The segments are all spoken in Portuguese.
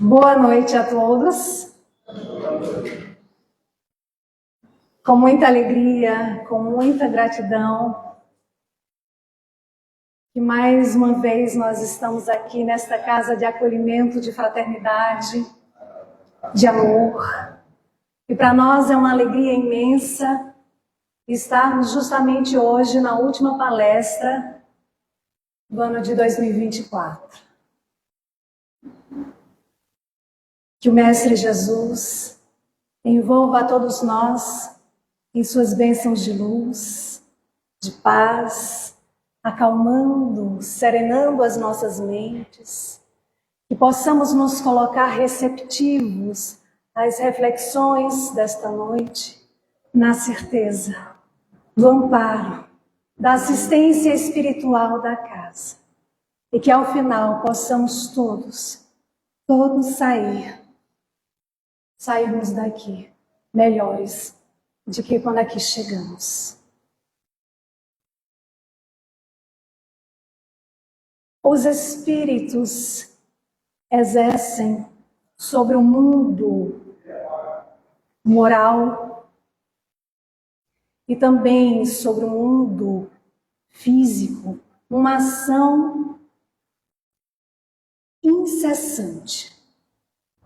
Boa noite a todos. Com muita alegria, com muita gratidão, que mais uma vez nós estamos aqui nesta casa de acolhimento, de fraternidade, de amor. E para nós é uma alegria imensa estarmos justamente hoje na última palestra do ano de 2024. Que o Mestre Jesus envolva a todos nós em suas bênçãos de luz, de paz, acalmando, serenando as nossas mentes, que possamos nos colocar receptivos às reflexões desta noite, na certeza do amparo, da assistência espiritual da casa, e que ao final possamos todos sairmos daqui melhores de que quando aqui chegamos. Os espíritos exercem sobre o mundo moral e também sobre o mundo físico uma ação incessante.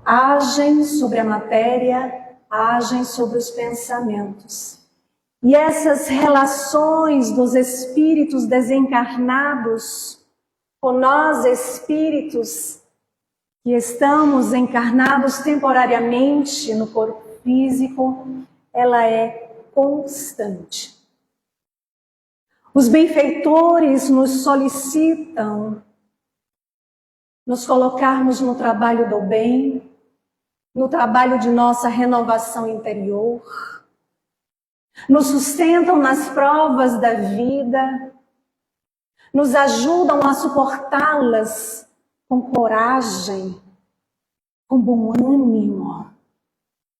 Agem sobre a matéria, agem sobre os pensamentos. E essas relações dos espíritos desencarnados com nós, espíritos que estamos encarnados temporariamente no corpo físico, ela é constante. Os benfeitores nos solicitam nos colocarmos no trabalho do bem, no trabalho de nossa renovação interior, nos sustentam nas provas da vida, nos ajudam a suportá-las com coragem, com bom ânimo,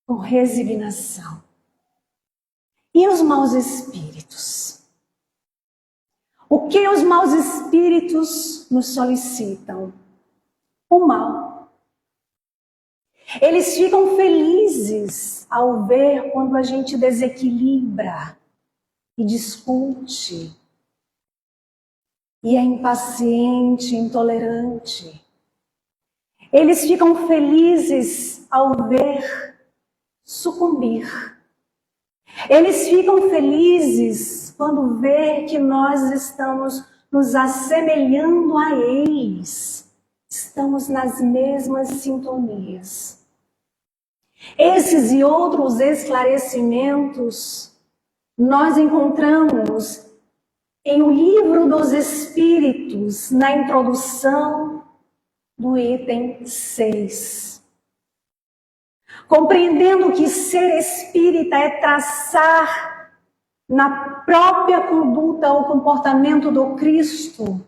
com resignação. E os maus espíritos? O que os maus espíritos nos solicitam? O mal. Eles ficam felizes ao ver quando a gente desequilibra e discute, e é impaciente, intolerante. Eles ficam felizes ao ver sucumbir. Eles ficam felizes quando vê que nós estamos nos assemelhando a eles. Estamos nas mesmas sintonias. Esses e outros esclarecimentos nós encontramos em O Livro dos Espíritos, na introdução do item 6. Compreendendo que ser espírita é traçar na própria conduta o comportamento do Cristo,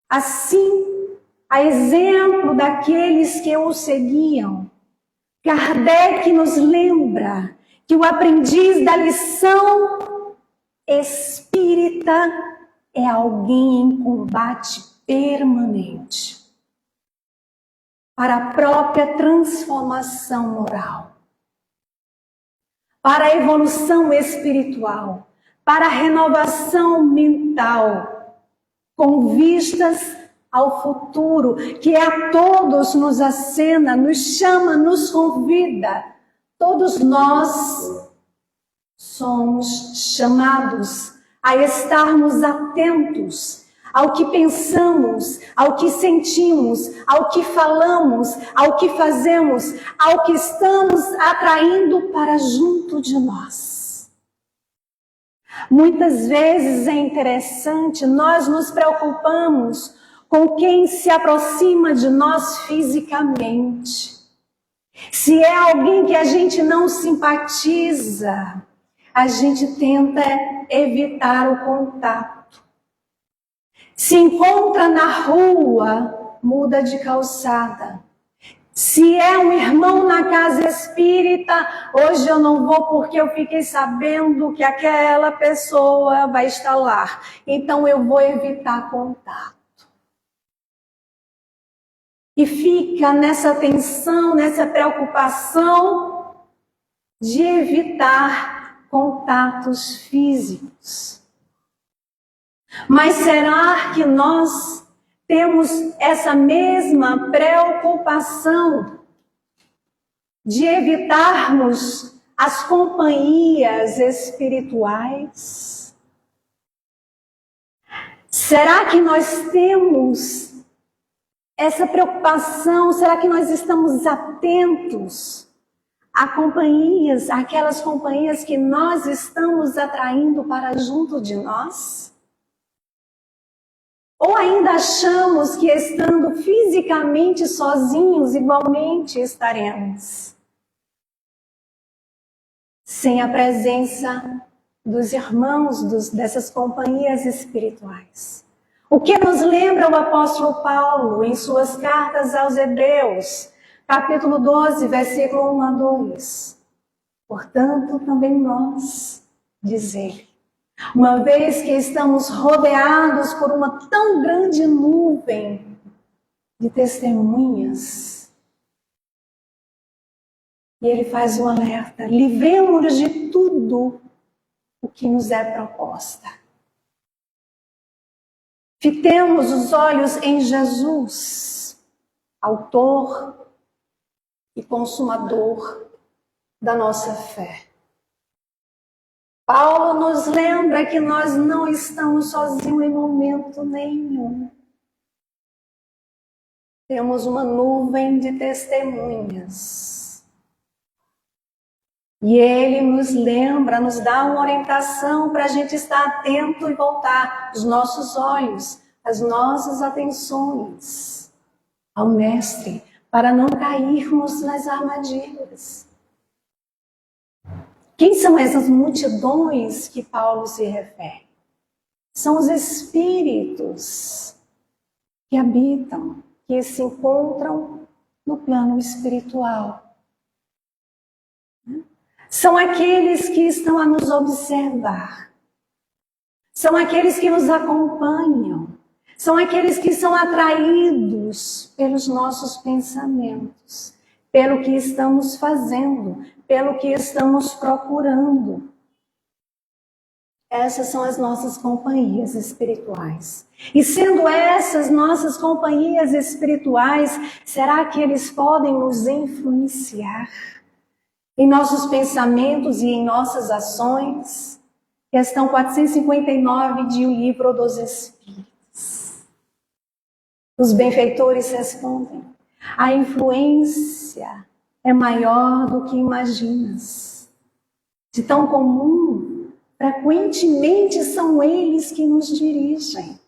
assim, a exemplo daqueles que o seguiam, Kardec nos lembra que o aprendiz da lição espírita é alguém em combate permanente para a própria transformação moral, para a evolução espiritual, para a renovação mental, com vistas ao futuro, que a todos nos acena, nos chama, nos convida. Todos nós somos chamados a estarmos atentos ao que pensamos, ao que sentimos, ao que falamos, ao que fazemos, ao que estamos atraindo para junto de nós. Muitas vezes é interessante, nós nos preocupamos com quem se aproxima de nós fisicamente. Se é alguém que a gente não simpatiza, a gente tenta evitar o contato. Se encontra na rua, muda de calçada. Se é um irmão na casa espírita, hoje eu não vou porque eu fiquei sabendo que aquela pessoa vai estar lá. Então eu vou evitar contato. e fica nessa tensão, nessa preocupação de evitar contatos físicos. Mas será que nós temos essa mesma preocupação de evitarmos as companhias espirituais? Será que nós temos essa preocupação? Será que nós estamos atentos a companhias, aquelas companhias que nós estamos atraindo para junto de nós? Ou ainda achamos que estando fisicamente sozinhos, igualmente estaremos? Sem a presença dos irmãos, dessas companhias espirituais. O que nos lembra o apóstolo Paulo em suas cartas aos Hebreus, capítulo 12, versículo 1 a 2. Portanto, também nós, diz ele, uma vez que estamos rodeados por uma tão grande nuvem de testemunhas, e ele faz um alerta: livremos-nos de tudo o que nos é proposta. Fitemos os olhos em Jesus, autor e consumador da nossa fé. Paulo nos lembra que nós não estamos sozinhos em momento nenhum. Temos uma nuvem de testemunhas. E ele nos lembra, nos dá uma orientação para a gente estar atento e voltar os nossos olhos, as nossas atenções ao Mestre, para não cairmos nas armadilhas. Quem são essas multidões que Paulo se refere? São os espíritos que habitam, que se encontram no plano espiritual. São aqueles que estão a nos observar. São aqueles que nos acompanham. São aqueles que são atraídos pelos nossos pensamentos, pelo que estamos fazendo, pelo que estamos procurando. Essas são as nossas companhias espirituais. E sendo essas nossas companhias espirituais, será que eles podem nos influenciar em nossos pensamentos e em nossas ações? Questão 459 de O Livro dos Espíritos. Os benfeitores respondem: a influência é maior do que imaginas. De tão comum, frequentemente são eles que nos dirigem.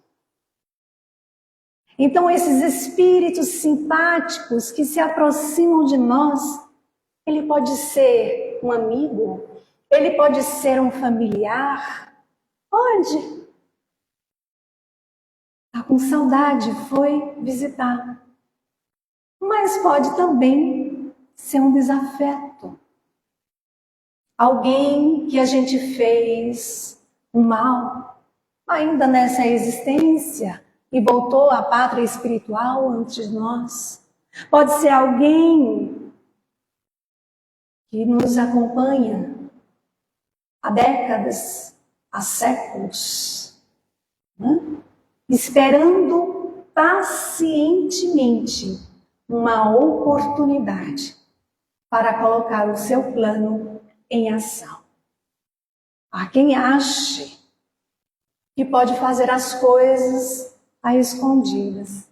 Então, esses espíritos simpáticos que se aproximam de nós, ele pode ser um amigo, ele pode ser um familiar, pode. Está com saudade, foi visitar. Mas pode também ser um desafeto. Alguém que a gente fez um mal, ainda nessa existência, e voltou à pátria espiritual antes de nós. Pode ser alguém que nos acompanha há décadas, há séculos, né? Esperando pacientemente uma oportunidade para colocar o seu plano em ação. Há quem ache que pode fazer as coisas a escondidas.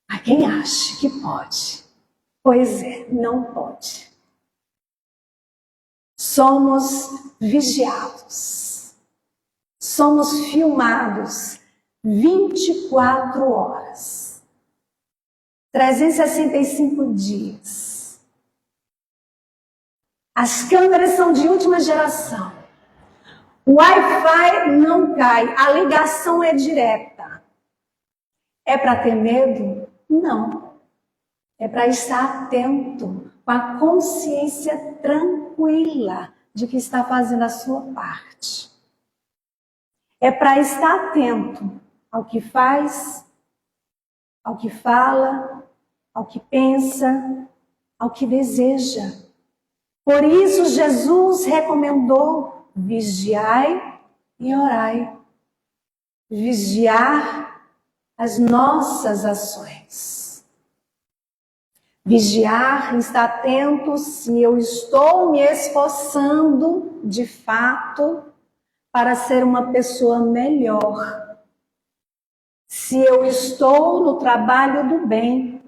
Há quem ache que pode. Pois é, não pode. Somos vigiados. Somos filmados 24 horas. 365 dias. As câmeras são de última geração. O Wi-Fi não cai, a ligação é direta. É para ter medo? Não. É para estar atento, com a consciência tranquila de que está fazendo a sua parte. É para estar atento ao que faz, ao que fala, ao que pensa, ao que deseja. Por isso Jesus recomendou: vigiai e orai. Vigiar as nossas ações. Vigiar e estar atento se eu estou me esforçando de fato para ser uma pessoa melhor. Se eu estou no trabalho do bem.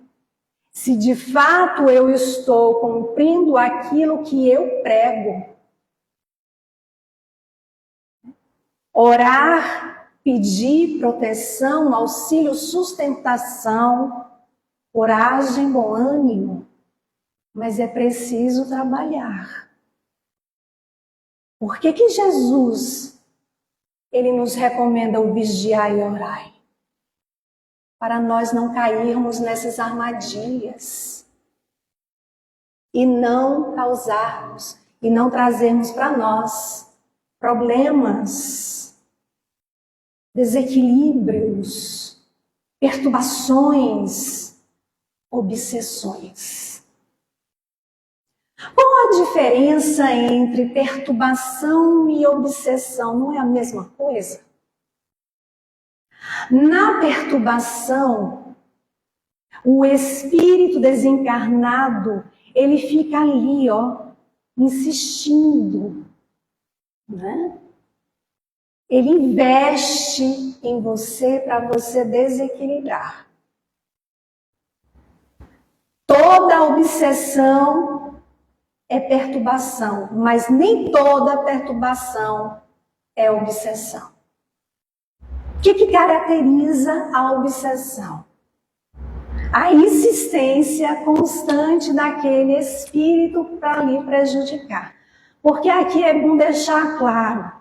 Se de fato eu estou cumprindo aquilo que eu prego. Orar, pedir proteção, auxílio, sustentação, coragem, bom ânimo. Mas é preciso trabalhar. Por que Jesus, ele nos recomenda o vigiar e orar? Para nós não cairmos nessas armadilhas. E não causarmos, e não trazermos para nós problemas, desequilíbrios, perturbações, obsessões. Qual a diferença entre perturbação e obsessão? Não é a mesma coisa? Na perturbação, o espírito desencarnado, ele fica ali, insistindo, né? Ele investe em você para você desequilibrar. Toda obsessão é perturbação, mas nem toda perturbação é obsessão. O que caracteriza a obsessão? A insistência constante daquele espírito para lhe prejudicar. Porque aqui é bom deixar claro,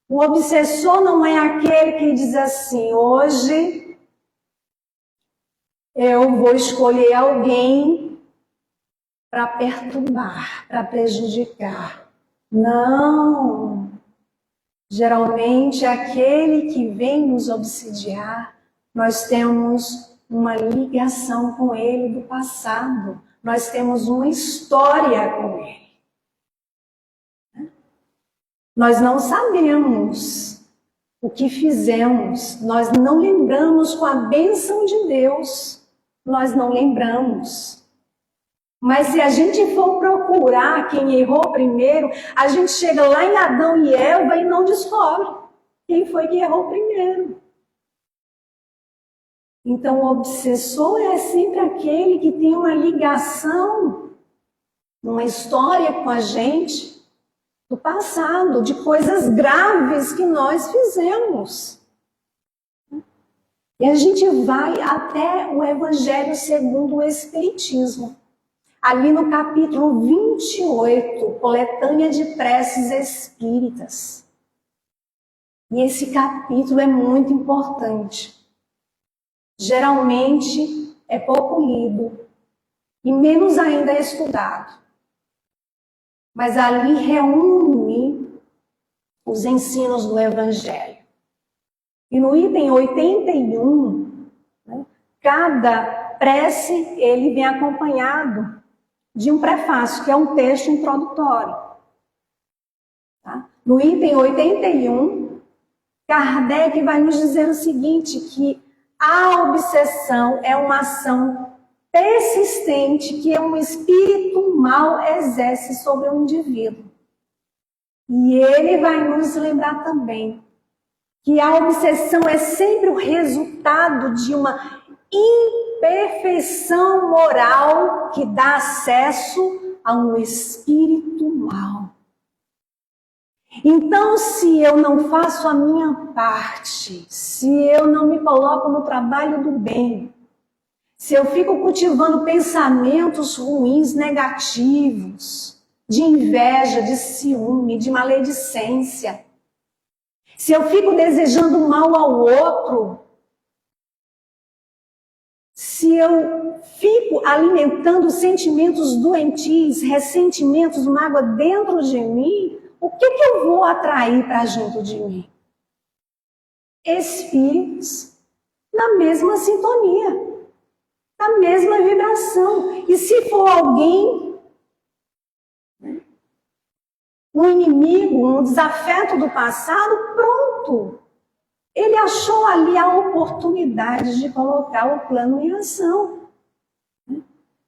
o obsessor não é aquele que diz assim: hoje eu vou escolher alguém para perturbar, para prejudicar. Não. Geralmente, aquele que vem nos obsidiar, nós temos uma ligação com ele do passado. Nós temos uma história com ele. Nós não sabemos o que fizemos. Nós não lembramos com a bênção de Deus. Nós não lembramos. Mas se a gente for procurar quem errou primeiro, a gente chega lá em Adão e Eva e não descobre quem foi que errou primeiro. Então, o obsessor é sempre aquele que tem uma ligação, uma história com a gente do passado, de coisas graves que nós fizemos. E a gente vai até o Evangelho segundo o Espiritismo. Ali no capítulo 28, coletânea de preces espíritas. E esse capítulo é muito importante. Geralmente é pouco lido e menos ainda estudado. Mas ali reúne os ensinos do Evangelho. E no item 81, cada prece ele vem acompanhado de um prefácio, que é um texto introdutório. Tá? No item 81, Kardec vai nos dizer o seguinte, que a obsessão é uma ação persistente que um espírito mau exerce sobre o indivíduo. E ele vai nos lembrar também que a obsessão é sempre o resultado de uma imperfeição moral que dá acesso a um espírito mau. Então, se eu não faço a minha parte, se eu não me coloco no trabalho do bem, se eu fico cultivando pensamentos ruins, negativos, de inveja, de ciúme, de maledicência, se eu fico desejando mal ao outro, se eu fico alimentando sentimentos doentios, ressentimentos, mágoa dentro de mim, o que eu vou atrair para junto de mim? Espíritos na mesma sintonia. na mesma vibração. E se for alguém, um inimigo, um desafeto do passado, pronto. Ele achou ali a oportunidade de colocar o plano em ação.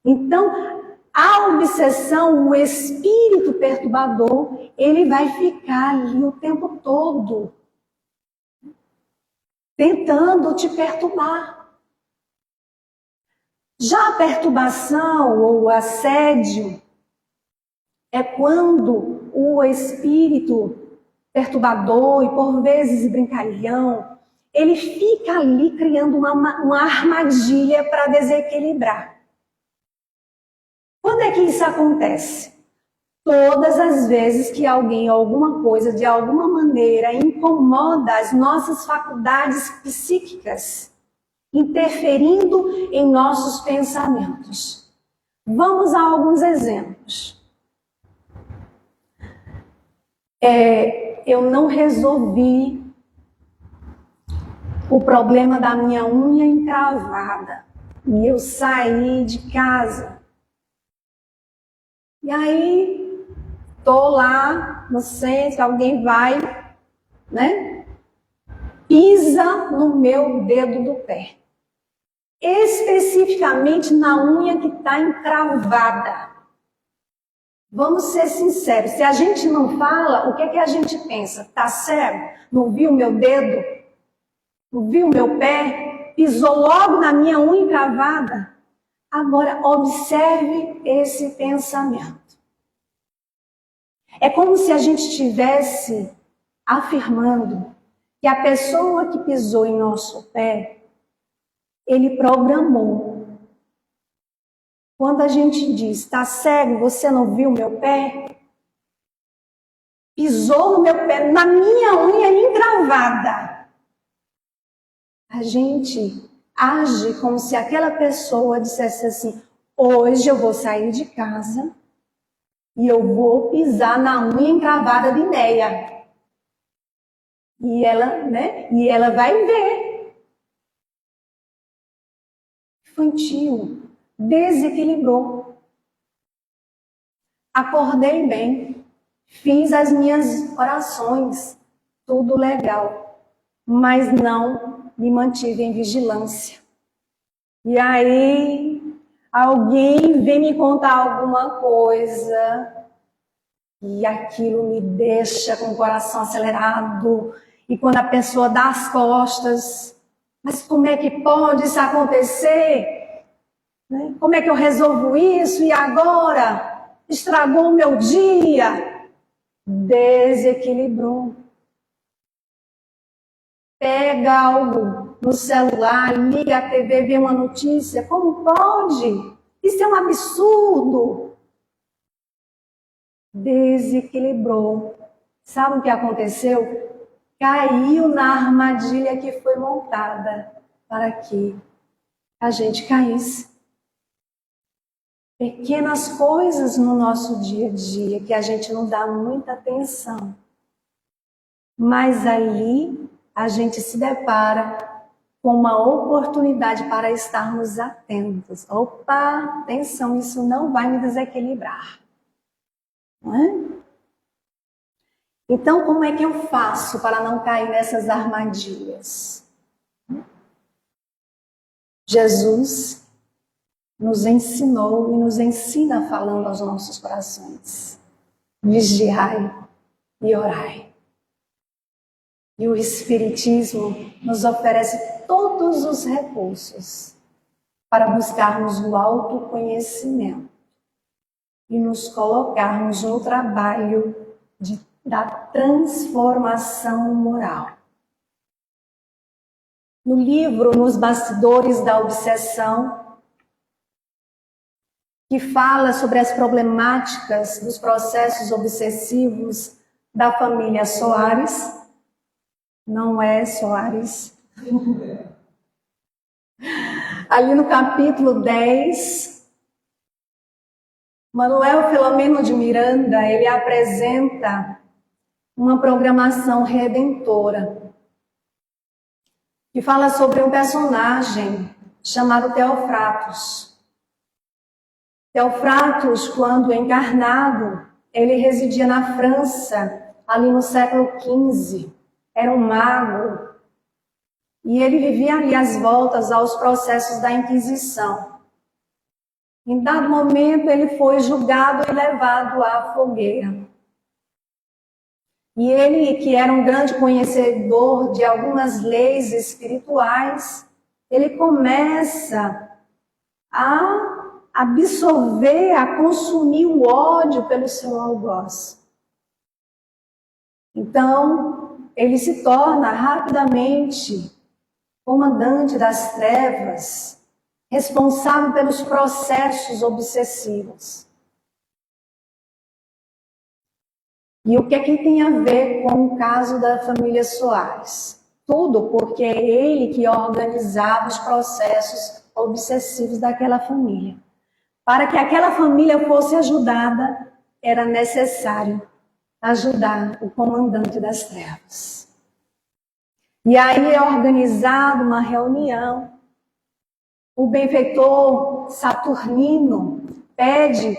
Então, a obsessão, o espírito perturbador, ele vai ficar ali o tempo todo, tentando te perturbar. Já a perturbação ou o assédio é quando o espírito perturbador e por vezes brincalhão, ele fica ali criando uma armadilha para desequilibrar. Quando é que isso acontece? Todas as vezes que alguém ou alguma coisa, de alguma maneira, incomoda as nossas faculdades psíquicas, interferindo em nossos pensamentos. Vamos a alguns exemplos. Eu não resolvi o problema da minha unha encravada. E eu saí de casa. E aí, tô lá no centro, alguém vai, né? Pisa no meu dedo do pé. Especificamente na unha que está encravada. Vamos ser sinceros, se a gente não fala, o que é que a gente pensa? Tá cego? Não viu meu dedo? Não viu meu pé? Pisou logo na minha unha encravada? Agora, observe esse pensamento. É como se a gente estivesse afirmando que a pessoa que pisou em nosso pé, ele programou. Quando a gente diz, tá cego, você não viu meu pé? Pisou no meu pé, na minha unha encravada. A gente age como se aquela pessoa dissesse assim, hoje eu vou sair de casa e eu vou pisar na unha encravada de Neia. E ela vai ver. Infantil. Desequilibrou. Acordei bem, fiz as minhas orações, tudo legal, mas não me mantive em vigilância. E aí, alguém vem me contar alguma coisa e aquilo me deixa com o coração acelerado. E quando a pessoa dá as costas, mas como é que pode isso acontecer? Como é que eu resolvo isso? E agora? Estragou o meu dia. Desequilibrou. Pega algo no celular, liga a TV, vê uma notícia. Como pode? Isso é um absurdo. Desequilibrou. Sabe o que aconteceu? Caiu na armadilha que foi montada para que a gente caísse. Pequenas coisas no nosso dia a dia que a gente não dá muita atenção. Mas ali a gente se depara com uma oportunidade para estarmos atentos. Opa, atenção, isso não vai me desequilibrar. Não é? Então, como é que eu faço para não cair nessas armadilhas? Jesus nos ensinou e nos ensina falando aos nossos corações. Vigiai e orai. E o Espiritismo nos oferece todos os recursos para buscarmos o autoconhecimento e nos colocarmos no trabalho da transformação moral. No livro Nos Bastidores da Obsessão, que fala sobre as problemáticas dos processos obsessivos da família Soares. Não é Soares. Ali no capítulo 10, Manuel Filomeno de Miranda, ele apresenta uma programação redentora, que fala sobre um personagem chamado Teofratos. Teofratos, quando encarnado, ele residia na França, ali no século XV. Era um mago. E ele vivia ali às voltas aos processos da Inquisição. Em dado momento, ele foi julgado e levado à fogueira. E ele, que era um grande conhecedor de algumas leis espirituais, ele começa a absorver, a consumir o ódio pelo seu algoz. Então, ele se torna rapidamente comandante das trevas, responsável pelos processos obsessivos. E o que aqui tem a ver com o caso da família Soares? Tudo porque é ele que organizava os processos obsessivos daquela família. Para que aquela família fosse ajudada, era necessário ajudar o comandante das trevas. E aí é organizada uma reunião. O benfeitor Saturnino pede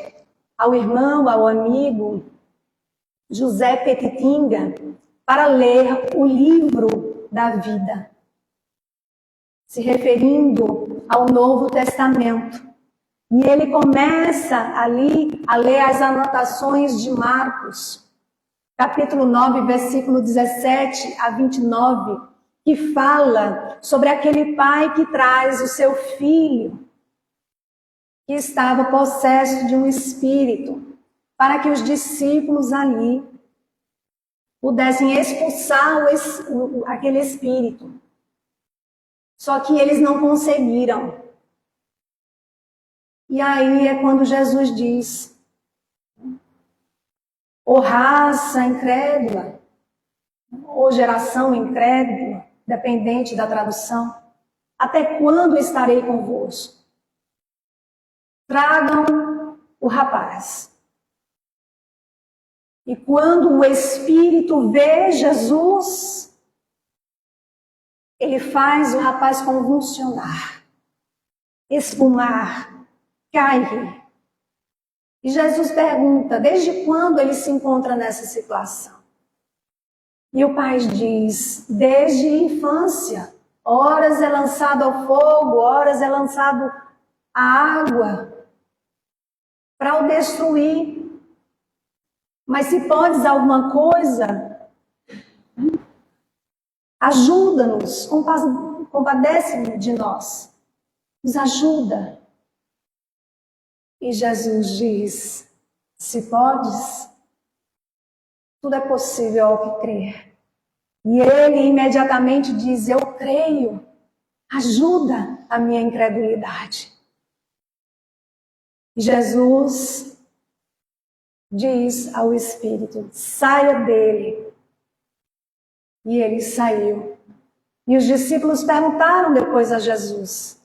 ao irmão, ao amigo José Petitinga para ler o livro da vida, se referindo ao Novo Testamento. E ele começa ali a ler as anotações de Marcos, capítulo 9, versículo 17 a 29, que fala sobre aquele pai que traz o seu filho, que estava possesso de um espírito, para que os discípulos ali pudessem expulsar aquele espírito. Só que eles não conseguiram. E aí é quando Jesus diz: "Ó raça incrédula, ou geração incrédula", dependente da tradução, "até quando estarei convosco? Tragam o rapaz." E quando o espírito vê Jesus, ele faz o rapaz convulsionar, espumar, cair. E Jesus pergunta: desde quando ele se encontra nessa situação? E o pai diz: desde a infância. Horas é lançado ao fogo, horas é lançado à água para o destruir. Mas se podes alguma coisa, ajuda-nos, compadece de nós, nos ajuda. E Jesus diz: se podes, tudo é possível ao que crer. E ele imediatamente diz: eu creio, ajuda a minha incredulidade. E Jesus diz ao espírito: saia dele. E ele saiu. E os discípulos perguntaram depois a Jesus: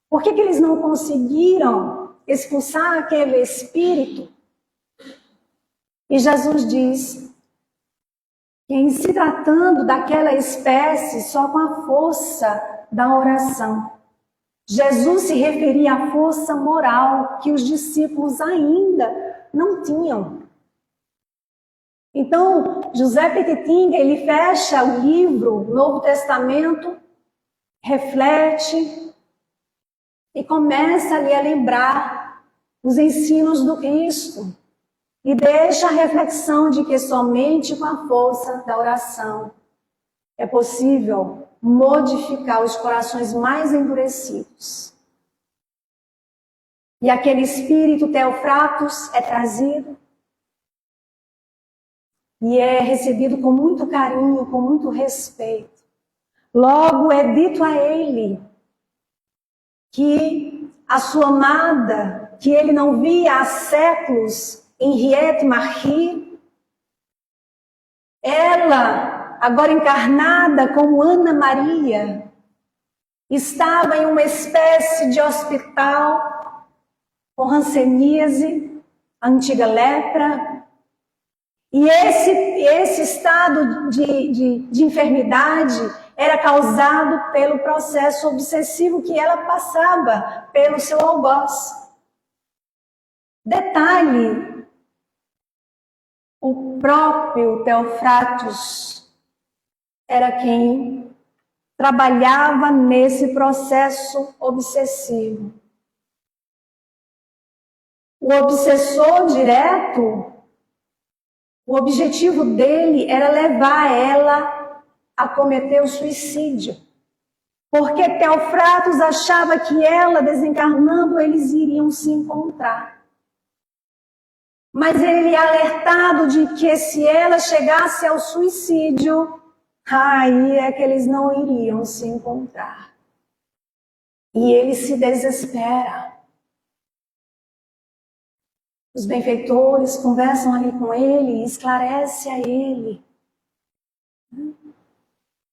por que eles não conseguiram expulsar aquele espírito? E Jesus diz que, em se tratando daquela espécie, só com a força da oração. Jesus se referia à força moral que os discípulos ainda não tinham. Então, José Petitinga, ele fecha o livro, o Novo Testamento, reflete e começa ali a lembrar os ensinos do Cristo. E deixa a reflexão de que somente com a força da oração é possível modificar os corações mais endurecidos. E aquele espírito Teofratos é trazido e é recebido com muito carinho, com muito respeito. Logo é dito a ele que a sua amada, que ele não via há séculos, Henriette Marquis, ela, agora encarnada como Ana Maria, estava em uma espécie de hospital com hanseníase, a antiga lepra. E esse estado de enfermidade era causado pelo processo obsessivo que ela passava pelo seu algoz. Detalhe, o próprio Teofratos era quem trabalhava nesse processo obsessivo. O obsessor direto, o objetivo dele era levar ela a cometer o suicídio. Porque Teofratos achava que ela, desencarnando, eles iriam se encontrar. Mas ele é alertado de que se ela chegasse ao suicídio, aí é que eles não iriam se encontrar. E ele se desespera. Os benfeitores conversam ali com ele e esclarece a ele.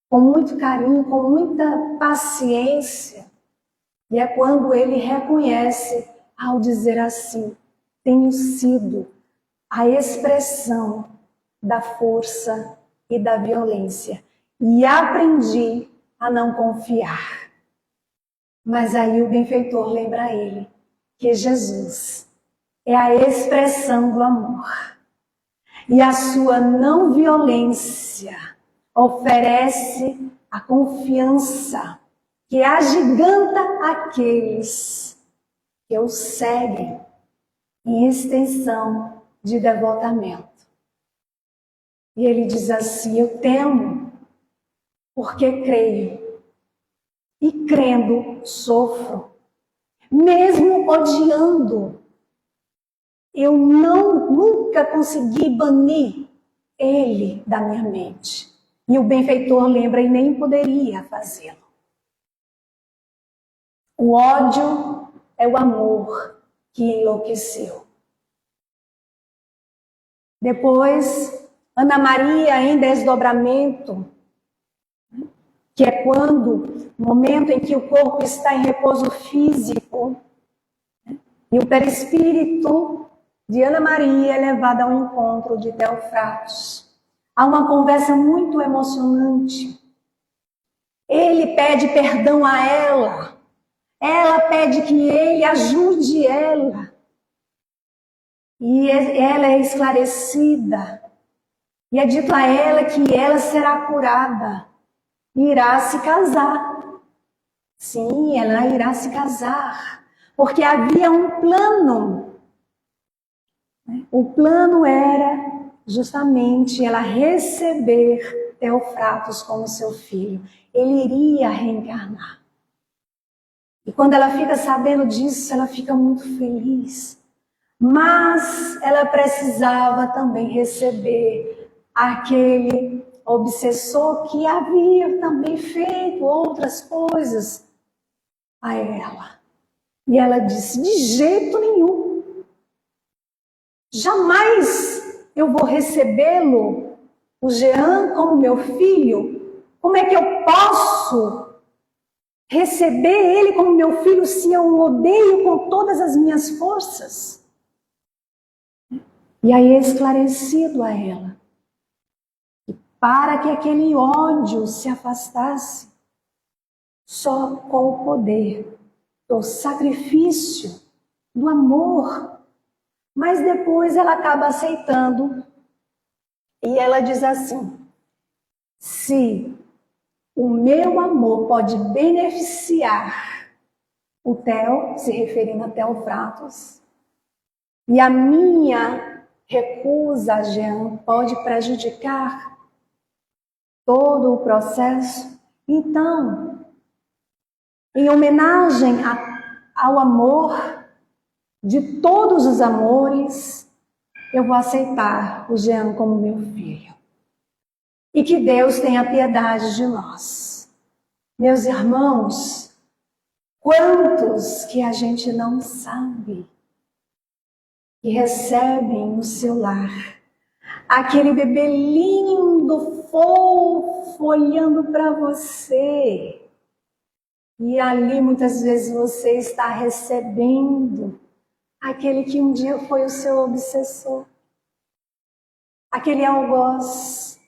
Com muito carinho, com muita paciência. E é quando ele reconhece, ao dizer assim, tenho sido a expressão da força e da violência. E aprendi a não confiar. Mas aí o benfeitor lembra a ele que Jesus é a expressão do amor. E a sua não violência oferece a confiança que agiganta aqueles que o seguem em extensão de devotamento. E ele diz assim, eu temo porque creio. E crendo, sofro. Mesmo odiando, eu nunca consegui banir ele da minha mente. E o benfeitor lembra e nem poderia fazê-lo. O ódio é o amor que enlouqueceu. Depois, Ana Maria em desdobramento, que é quando, no momento em que o corpo está em repouso físico, e o perispírito de Ana Maria é levado ao encontro de Teofratos. Há uma conversa muito emocionante. Ele pede perdão a ela. Ela pede que ele ajude ela. E ela é esclarecida. E é dito a ela que ela será curada. E irá se casar. Sim, ela irá se casar. Porque havia um plano. O plano era justamente ela receber Teofratos como seu filho. Ele iria reencarnar. E quando ela fica sabendo disso, ela fica muito feliz. Mas ela precisava também receber aquele obsessor que havia também feito outras coisas a ela. E ela disse, de jeito nenhum. Jamais eu vou recebê-lo, o Jean, como meu filho. Como é que eu posso receber ele como meu filho se eu o odeio com todas as minhas forças? E aí é esclarecido a ela. E para que aquele ódio se afastasse, só com o poder do sacrifício, do amor. Mas depois ela acaba aceitando. E ela diz assim, se o meu amor pode beneficiar o Theo, se referindo a Teofratos, e a minha recusa a Jean pode prejudicar todo o processo, então, em homenagem ao amor de todos os amores, eu vou aceitar o Jean como meu filho. E que Deus tenha piedade de nós. Meus irmãos, quantos que a gente não sabe que recebem no seu lar aquele bebê lindo, fofo, olhando para você. E ali muitas vezes você está recebendo aquele que um dia foi o seu obsessor. Aquele algoz.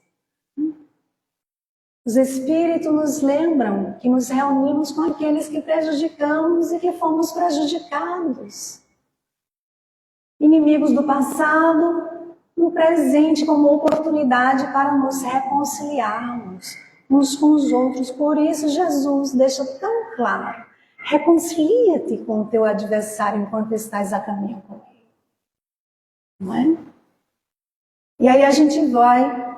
Os Espíritos nos lembram que nos reunimos com aqueles que prejudicamos e que fomos prejudicados. Inimigos do passado, no presente como oportunidade para nos reconciliarmos uns com os outros. Por isso Jesus deixa tão claro: reconcilia-te com o teu adversário enquanto estás a caminho com ele. Não é? E aí a gente vai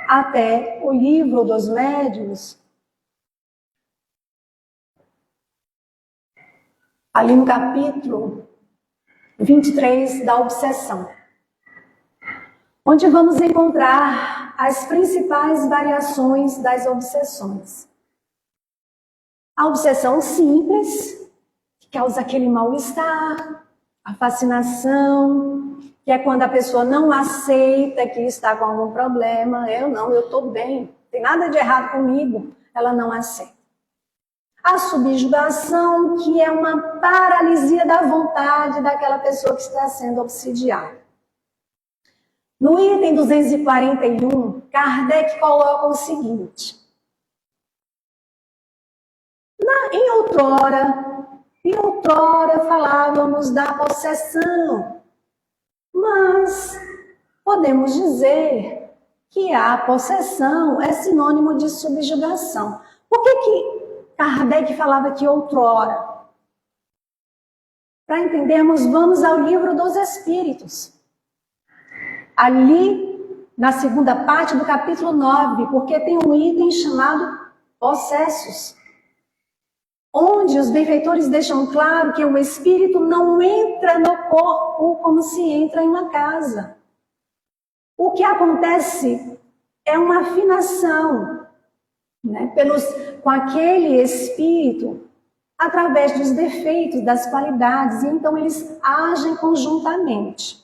até o livro dos médiuns, ali no capítulo 23 da obsessão, onde vamos encontrar as principais variações das obsessões. A obsessão simples, que causa aquele mal-estar, a fascinação, que é quando a pessoa não aceita que está com algum problema. Eu estou bem, não tem nada de errado comigo. Ela não aceita. A subjugação, que é uma paralisia da vontade daquela pessoa que está sendo obsidiada. No item 241, Kardec coloca o seguinte: em outrora falávamos da possessão, mas podemos dizer que a possessão é sinônimo de subjugação. Por que Kardec falava que outrora? Para entendermos, vamos ao Livro dos Espíritos. Ali, na segunda parte do capítulo 9, porque tem um item chamado possessos, onde os benfeitores deixam claro que o espírito não entra no corpo como se entra em uma casa. O que acontece é uma afinação, né, com aquele espírito através dos defeitos, das qualidades, e então eles agem conjuntamente.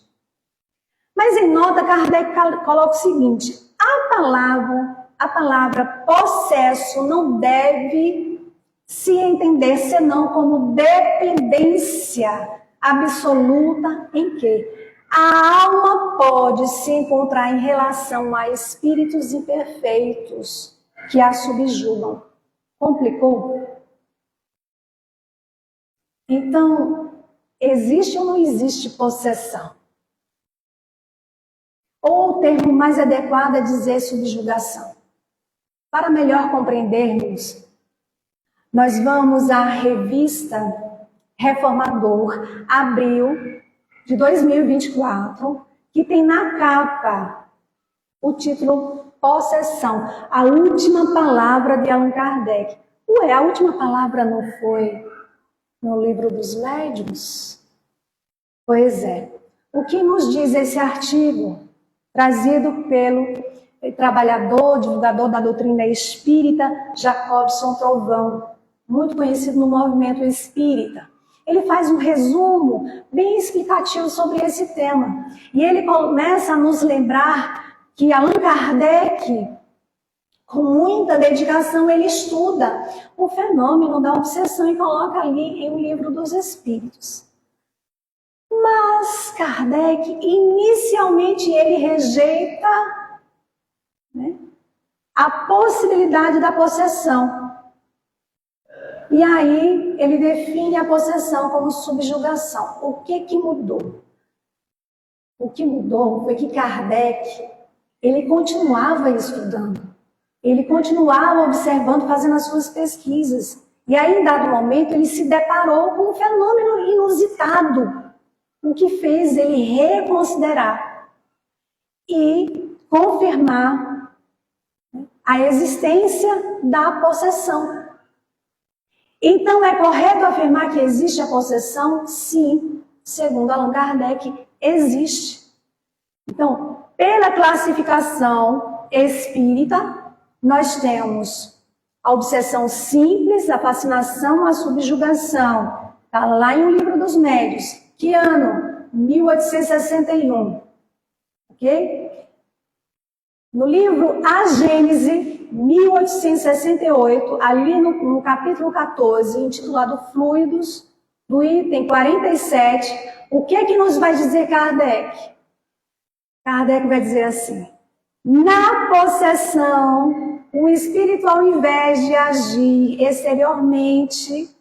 Mas em nota, Kardec coloca o seguinte: a palavra possesso não deve se entender senão como dependência absoluta em que a alma pode se encontrar em relação a espíritos imperfeitos que a subjugam. Complicou? Então, existe ou não existe possessão? Ou o termo mais adequado é dizer subjugação. Para melhor compreendermos, nós vamos à revista Reformador, abril de 2024, que tem na capa o título Possessão, a última palavra de Allan Kardec. Ué, a última palavra não foi no Livro dos Médiuns? Pois é. O que nos diz esse artigo, trazido pelo trabalhador, divulgador da doutrina espírita, Jacobson Trovão, muito conhecido no movimento espírita? Ele faz um resumo bem explicativo sobre esse tema. E ele começa a nos lembrar que Allan Kardec, com muita dedicação, ele estuda o fenômeno da obsessão e coloca ali em O Livro dos Espíritos. Mas Kardec, inicialmente, ele rejeita, né, a possibilidade da possessão. E aí ele define a possessão como subjugação. O que mudou? O que mudou foi que Kardec, ele continuava estudando. Ele continuava observando, fazendo as suas pesquisas. E aí, em dado momento, ele se deparou com um fenômeno inusitado, o que fez ele reconsiderar e confirmar a existência da possessão. Então, é correto afirmar que existe a possessão? Sim, segundo Allan Kardec, existe. Então, pela classificação espírita, nós temos a obsessão simples, a fascinação, a subjugação. Está lá em O Livro dos Médiuns. Que ano? 1861. Ok? No livro A Gênese, 1868, ali no capítulo 14, intitulado Fluidos, do item 47, o que nos vai dizer Kardec? Kardec vai dizer assim: na possessão o espírito, ao invés de agir exteriormente,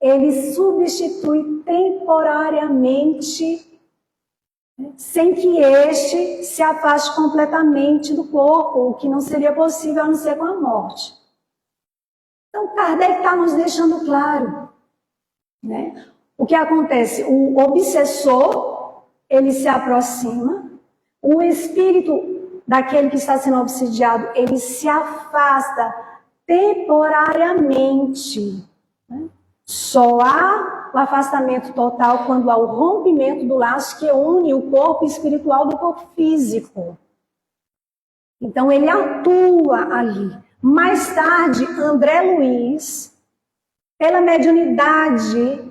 ele substitui temporariamente, sem que este se afaste completamente do corpo, o que não seria possível a não ser com a morte. Então, Kardec está nos deixando claro, né? O que acontece? O obsessor, ele se aproxima, o espírito daquele que está sendo obsidiado, ele se afasta temporariamente, né? Só há o afastamento total quando há o rompimento do laço que une o corpo espiritual do corpo físico. Então, ele atua ali. Mais tarde, André Luiz, pela mediunidade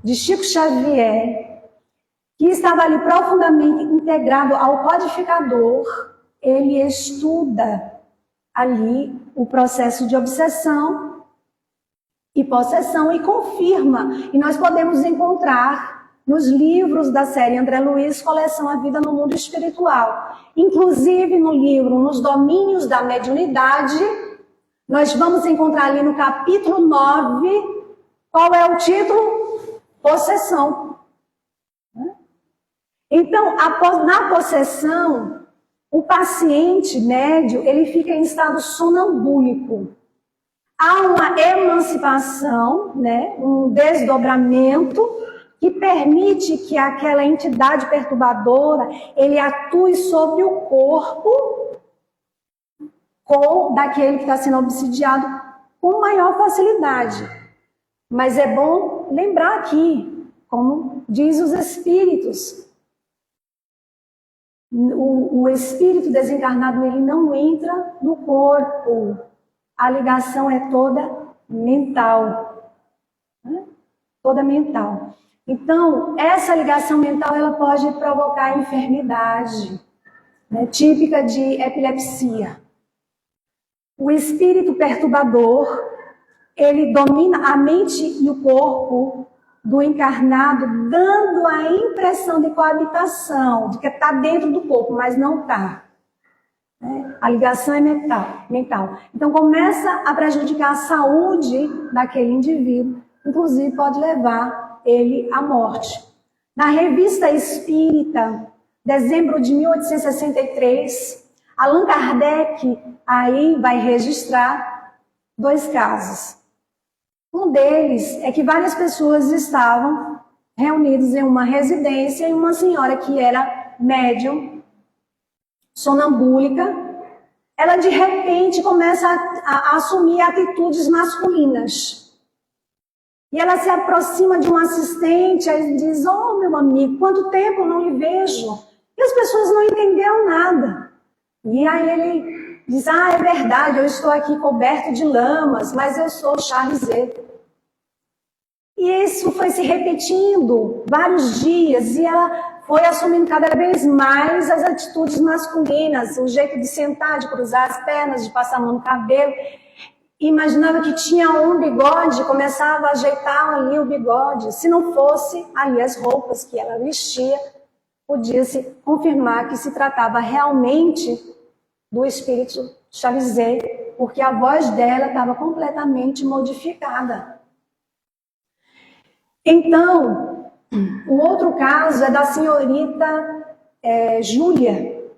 de Chico Xavier, que estava ali profundamente integrado ao codificador, ele estuda ali o processo de obsessão e possessão e confirma. E nós podemos encontrar nos livros da série André Luiz, Coleção A Vida no Mundo Espiritual. Inclusive no livro Nos Domínios da Mediunidade, nós vamos encontrar ali no capítulo 9, qual é o título? Possessão. Então, na possessão, o paciente médio, ele fica em estado sonambúlico. Há uma emancipação, né, um desdobramento que permite que aquela entidade perturbadora ele atue sobre o corpo daquele que está sendo obsidiado com maior facilidade. Mas é bom lembrar aqui, como diz os espíritos, o espírito desencarnado ele não entra no corpo. A ligação é toda mental, né? Toda mental. Então, essa ligação mental ela pode provocar enfermidade, né? Típica de epilepsia. O espírito perturbador, ele domina a mente e o corpo do encarnado, dando a impressão de coabitação, de que está dentro do corpo, mas não está. A ligação é mental. Então, começa a prejudicar a saúde daquele indivíduo, inclusive pode levar ele à morte. Na Revista Espírita, dezembro de 1863, Allan Kardec aí vai registrar 2 casos. Um deles é que várias pessoas estavam reunidas em uma residência e uma senhora que era médium, sonambúlica, ela de repente começa a assumir atitudes masculinas. E ela se aproxima de um assistente e diz: "Oh, meu amigo, quanto tempo eu não lhe vejo?" E as pessoas não entenderam nada. E aí ele diz: "Ah, é verdade, eu estou aqui coberto de lamas, mas eu sou Charles Z." E isso foi se repetindo vários dias e ela foi assumindo cada vez mais as atitudes masculinas, o jeito de sentar, de cruzar as pernas, de passar a mão no cabelo. Imaginava que tinha um bigode, começava a ajeitar ali o bigode. Se não fosse ali as roupas que ela vestia, podia-se confirmar que se tratava realmente do espírito Xalizé, porque a voz dela estava completamente modificada. Então, o outro caso é da senhorita Júlia,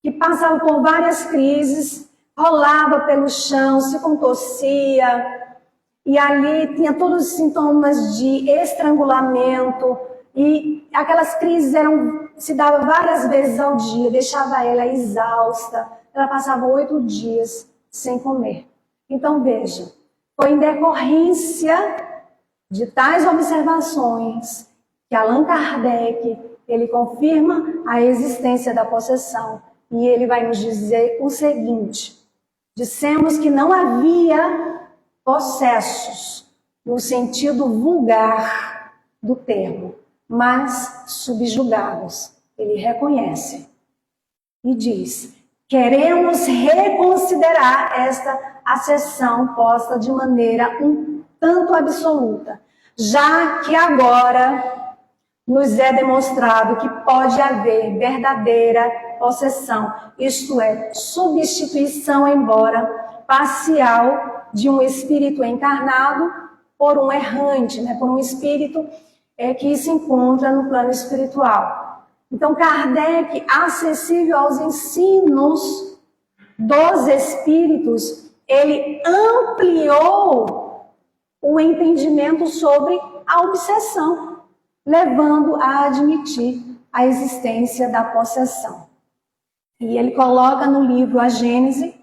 que passava por várias crises, rolava pelo chão, se contorcia, e ali tinha todos os sintomas de estrangulamento, e aquelas crises se davam várias vezes ao dia, deixava ela exausta, ela passava 8 dias sem comer. Então veja, foi em decorrência de tais observações que Allan Kardec, ele confirma a existência da possessão. E ele vai nos dizer o seguinte: dissemos que não havia possessos no sentido vulgar do termo, mas subjugados. Ele reconhece e diz: queremos reconsiderar esta acessão posta de maneira um tanto absoluta, já que agora nos é demonstrado que pode haver verdadeira possessão, isto é, substituição, embora parcial, de um espírito encarnado por um errante, né, por um espírito que se encontra no plano espiritual. Então, Kardec, acessível aos ensinos dos espíritos, ele ampliou o entendimento sobre a obsessão, levando a admitir a existência da possessão. E ele coloca no livro A Gênese,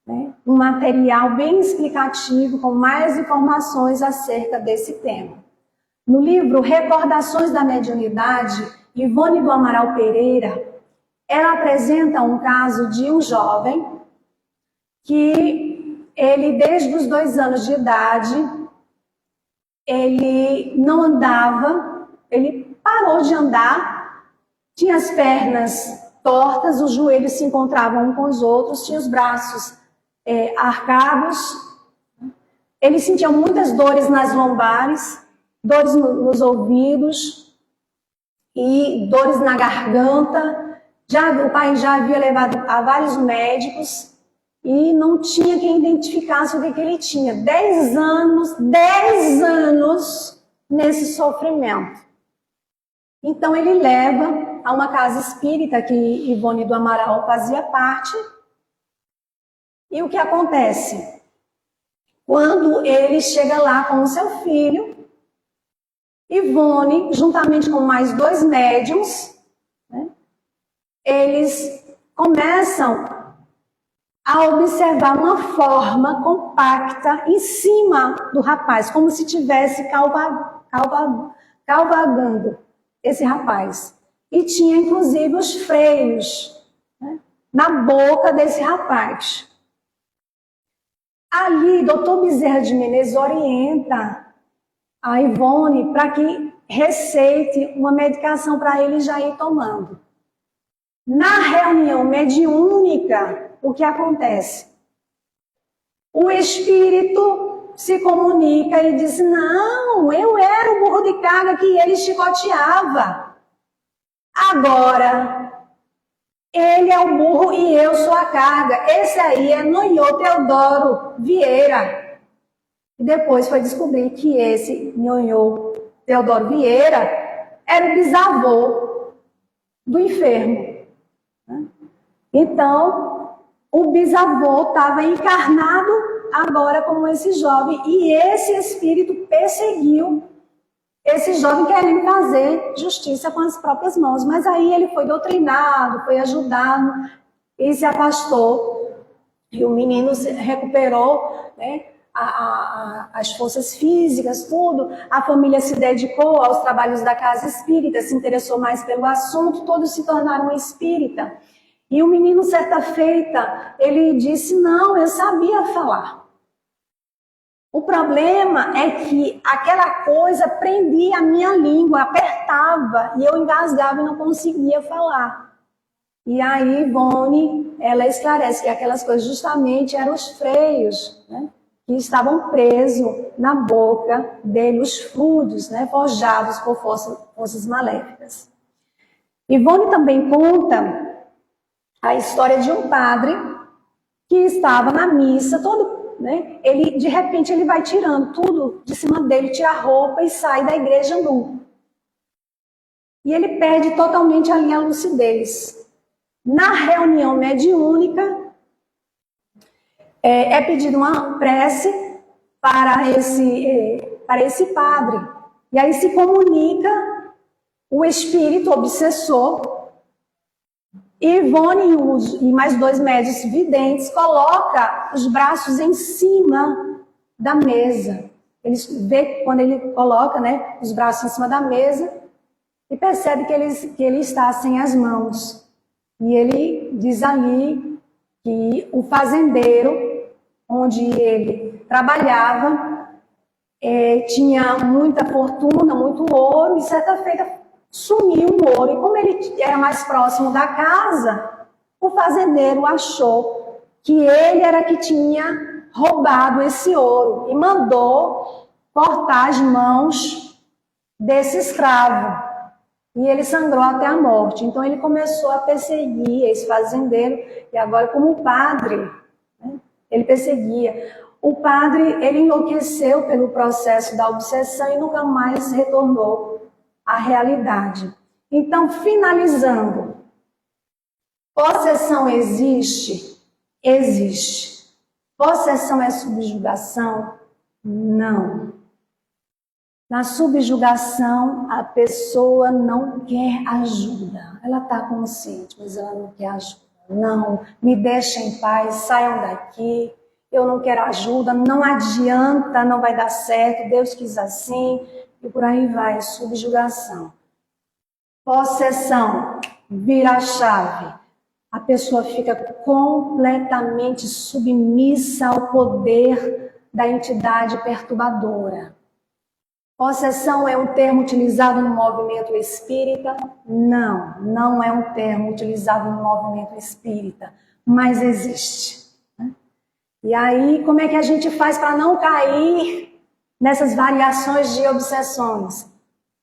né, um material bem explicativo, com mais informações acerca desse tema. No livro Recordações da Mediunidade, Ivone do Amaral Pereira, ela apresenta um caso de um jovem que ele, desde os 2 anos de idade, ele não andava, ele parou de andar, tinha as pernas tortas, os joelhos se encontravam um com os outros, tinha os braços arcados, ele sentia muitas dores nas lombares, dores nos ouvidos e dores na garganta. O pai já havia levado a vários médicos e não tinha quem identificasse o que ele tinha. 10 anos nesse sofrimento. Então ele leva a uma casa espírita que Ivone do Amaral fazia parte. E o que acontece? Quando ele chega lá com o seu filho, Ivone, juntamente com mais 2 médiums, né, eles começam a observar uma forma compacta em cima do rapaz, como se estivesse cavalgando esse rapaz. E tinha, inclusive, os freios, né, na boca desse rapaz. Ali, Dr. Bezerra de Menezes orienta a Ivone para que receite uma medicação para ele já ir tomando. Na reunião mediúnica, o que acontece? O espírito se comunica e diz: não, eu era o burro de carga que ele chicoteava. Agora, ele é o burro e eu sou a carga. Esse aí é Nhonhô Teodoro Vieira. E depois foi descobrir que esse Nhonhô Teodoro Vieira era o bisavô do enfermo. Então, o bisavô estava encarnado agora como esse jovem. E esse espírito perseguiu esse jovem, querendo fazer justiça com as próprias mãos. Mas aí ele foi doutrinado, foi ajudado e se afastou. E o menino se recuperou, né, as forças físicas, tudo. A família se dedicou aos trabalhos da casa espírita, se interessou mais pelo assunto, todos se tornaram espírita. E o menino, certa feita, ele disse: não, eu sabia falar. O problema é que aquela coisa prendia a minha língua, apertava, e eu engasgava e não conseguia falar. E aí Ivone, ela esclarece que aquelas coisas justamente eram os freios, né, que estavam presos na boca dele, os fluidos, né, forjados por forças maléficas. Ivone também conta a história de um padre que estava na missa, né, de repente ele vai tirando tudo de cima dele, tira a roupa e sai da igreja nu. E ele perde totalmente a linha lucidez. Na reunião mediúnica, é pedido uma prece para esse padre. E aí se comunica o espírito obsessor. Ivone e mais 2 médios videntes coloca os braços em cima da mesa. Eles vê quando ele coloca, né, os braços em cima da mesa e percebe que ele está sem as mãos. E ele diz ali que o fazendeiro, onde ele trabalhava, tinha muita fortuna, muito ouro, e certa feita sumiu o ouro. E como ele era mais próximo da casa, o fazendeiro achou que ele era que tinha roubado esse ouro e mandou cortar as mãos desse escravo. E ele sangrou até a morte. Então ele começou a perseguir esse fazendeiro, e agora como padre, né, ele perseguia. O padre, ele enlouqueceu pelo processo da obsessão e nunca mais retornou à realidade. Então, finalizando, possessão existe? Existe. Possessão é subjugação? Não. Na subjugação, a pessoa não quer ajuda. Ela está consciente, mas ela não quer ajuda. Não, me deixa em paz, saiam daqui. Eu não quero ajuda, não adianta, não vai dar certo, Deus quis assim, e por aí vai, subjugação. Possessão, vira a chave. A pessoa fica completamente submissa ao poder da entidade perturbadora. Possessão é um termo utilizado no movimento espírita? Não, não é um termo utilizado no movimento espírita, mas existe. E aí, como é que a gente faz para não cair nessas variações de obsessões?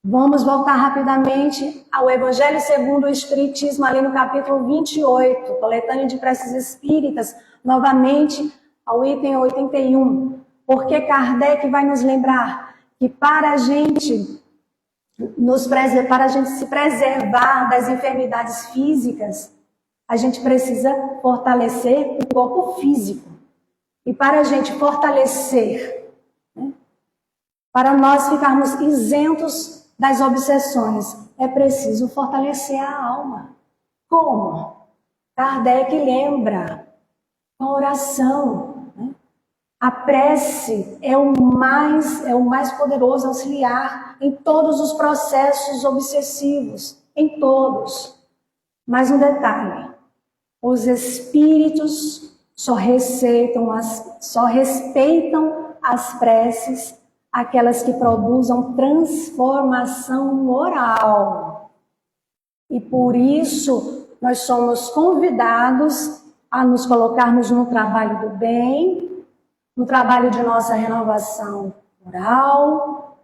Vamos voltar rapidamente ao Evangelho segundo o Espiritismo, ali no capítulo 28, coletânea de preces espíritas, novamente ao item 81. Porque Kardec vai nos lembrar que para a gente se preservar das enfermidades físicas, a gente precisa fortalecer o corpo físico. E para a gente fortalecer, né, para nós ficarmos isentos das obsessões, é preciso fortalecer a alma. Como? Kardec lembra, com a oração. Né? A prece é o mais poderoso auxiliar em todos os processos obsessivos, em todos. Mais um detalhe, os espíritos só respeitam as preces, aquelas que produzam transformação moral. E por isso, nós somos convidados a nos colocarmos no trabalho do bem, no trabalho de nossa renovação moral,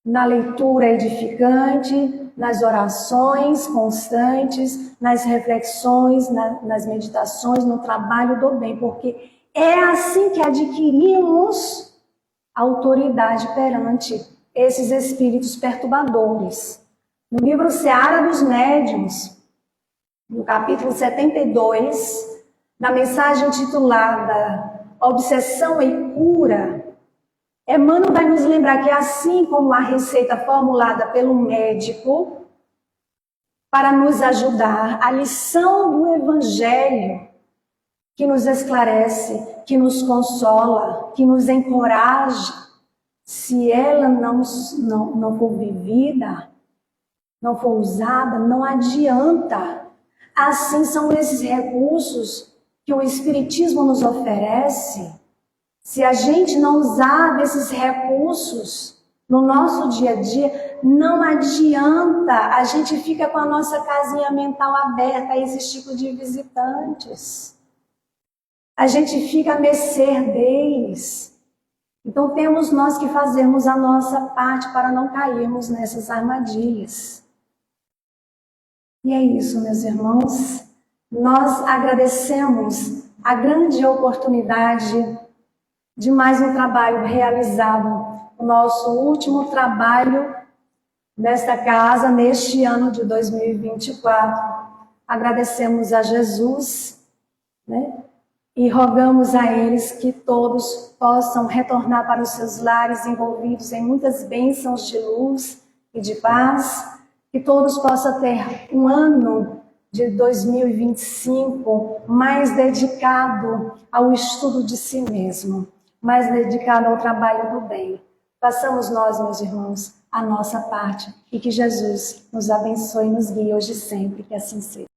na leitura edificante, nas orações constantes, nas reflexões, nas meditações, no trabalho do bem, porque é assim que adquirimos autoridade perante esses espíritos perturbadores. No livro Seara dos Médiuns, no capítulo 72, na mensagem intitulada Obsessão e Cura, Emmanuel vai nos lembrar que assim como a receita formulada pelo médico para nos ajudar, a lição do Evangelho que nos esclarece, que nos consola, que nos encoraja, se ela não for vivida, não for usada, não adianta. Assim são esses recursos que o Espiritismo nos oferece. Se a gente não usar desses recursos no nosso dia a dia, não adianta, a gente fica com a nossa casinha mental aberta a esse tipo de visitantes. A gente fica a mercê deles. Então temos nós que fazermos a nossa parte para não cairmos nessas armadilhas. E é isso, meus irmãos. Nós agradecemos a grande oportunidade de mais um trabalho realizado, o nosso último trabalho nesta casa, neste ano de 2024. Agradecemos a Jesus, né? E rogamos a eles que todos possam retornar para os seus lares envolvidos em muitas bênçãos de luz e de paz, que todos possam ter um ano de 2025 mais dedicado ao estudo de si mesmo, mais dedicado ao trabalho do bem. Façamos nós, meus irmãos, a nossa parte e que Jesus nos abençoe e nos guie hoje e sempre, que assim seja.